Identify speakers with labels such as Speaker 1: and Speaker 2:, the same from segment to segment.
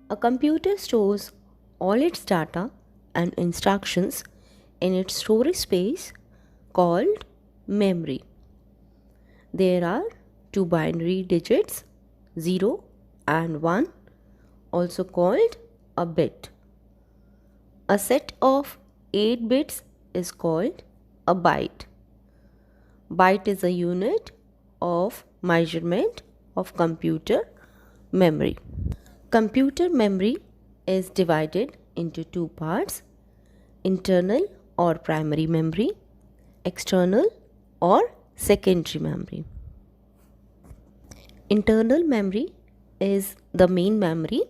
Speaker 1: A computer stores all its data and instructions in its storage space called memory. There are two binary digits 0 and 1, also called a bit. A set of 8 bits is called a byte. Byte is a unit of measurement of computer memory. Computer memory is divided into two parts: internal or primary memory, external or secondary memory. Internal memory is the main memory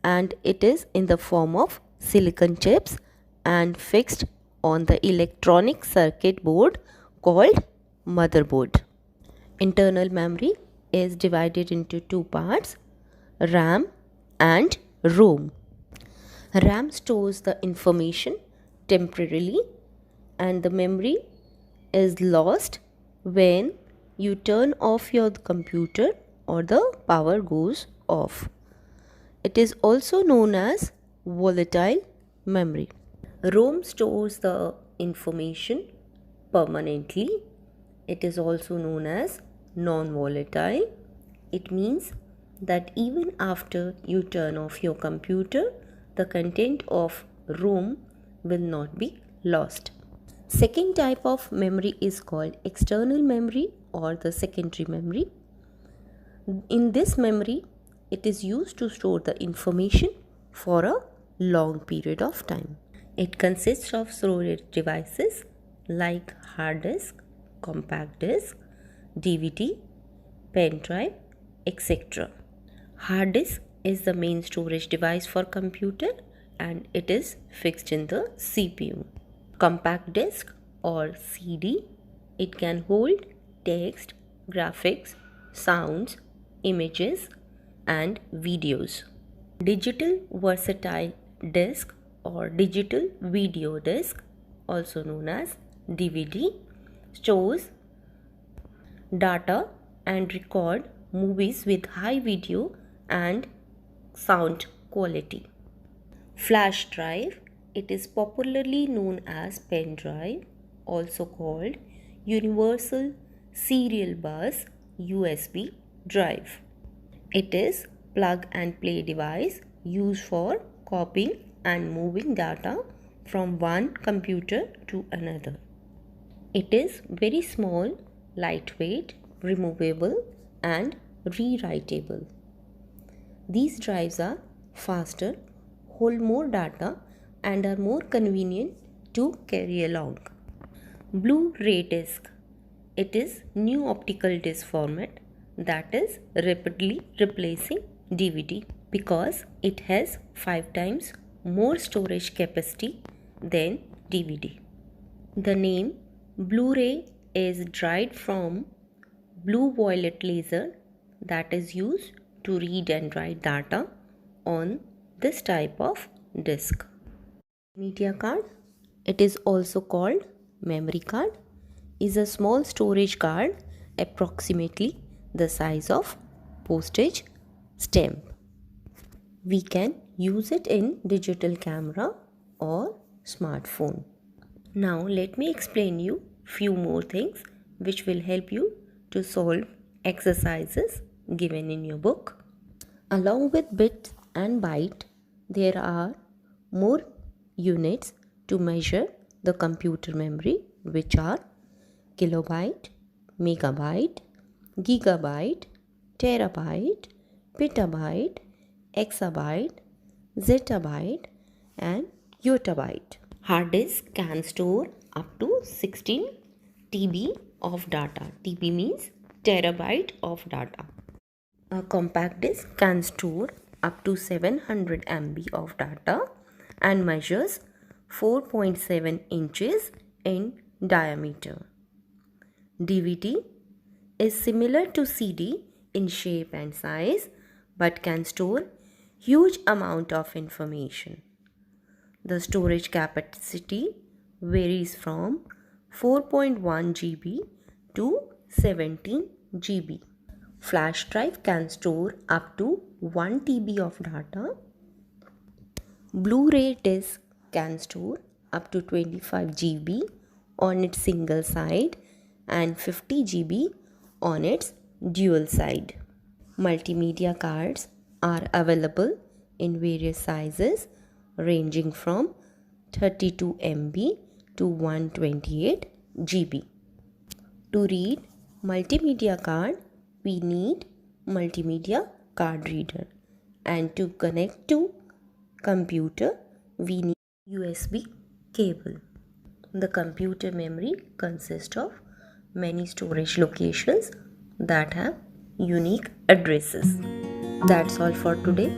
Speaker 1: and it is in the form of silicon chips and fixed on the electronic circuit board called motherboard. Internal memory is divided into two parts: RAM and ROM. RAM stores the information temporarily and the memory is lost when you turn off your computer or the power goes off. It is also known as volatile memory. ROM stores the information permanently. It is also known as non-volatile. It means that even after you turn off your computer, the content of ROM will not be lost. Second type of memory is called external memory or the secondary memory. In this memory, it is used to store the information for a long period of time. It consists of storage devices like hard disk, compact disk, DVD, pen drive, etc. Hard disk is the main storage device for computer and it is fixed in the CPU. Compact disk or CD, it can hold text, graphics, sounds, images and videos. Digital versatile disk or digital video disc, also known as DVD, stores data and record movies with high video and sound quality. Flash drive, it is popularly known as pen drive, also called Universal Serial Bus USB drive. It is plug and play device used for copying and moving data from one computer to another. It is very small, lightweight, removable and rewritable. These drives are faster, hold more data and are more convenient to carry along. Blu-ray disc. It is new optical disc format that is rapidly replacing DVD because it has 5 times more storage capacity than DVD. The name Blu-ray is derived from blue violet laser that is used to read and write data on this type of disc. Media card, it is also called memory card, is a small storage card approximately the size of postage stamp. We can use it in digital camera or smartphone. Now let me explain you few more things which will help you to solve exercises given in your book. Along with bit and byte, there are more units to measure the computer memory, which are kilobyte, megabyte, gigabyte, terabyte, petabyte, exabyte, zettabyte and yottabyte. Hard disk can store up to 16 TB of data. TB means terabyte of data. A compact disk can store up to 700 MB of data and measures 4.7 inches in diameter. DVD is similar to CD in shape and size but can store huge amount of information. The storage capacity varies from 4.1 GB to 17 GB. Flash drive can store up to 1 TB of data Blu-ray disc can store up to 25 GB on its single side and 50 GB on its dual side. Multimedia cards are available in various sizes ranging from 32 MB to 128 GB. To read multimedia card, we need multimedia card reader, and to connect to computer we need USB cable. The computer memory consists of many storage locations that have unique addresses. That's all for today.